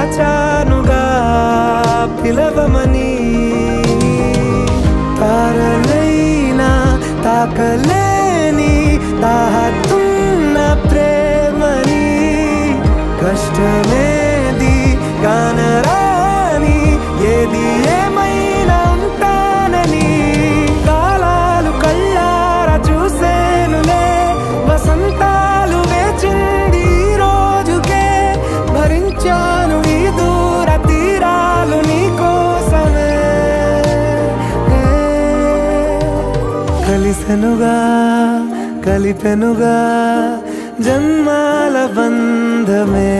దాచానుగా పిలవమని తారలైనా తాకలేని తాహతున్న ప్రేమని కష్టమేది కానరాని ఏది ఏమైనా ఉంటానని కాలాలు కళ్ళారా చూసేనులే వసంతాలు వేచింది ఈ రోజుకే భరించాను ఈ దూర తీరాలు నీకోసమే కలిసెనుగా కలిపెనుగా జన్మాల బంధమే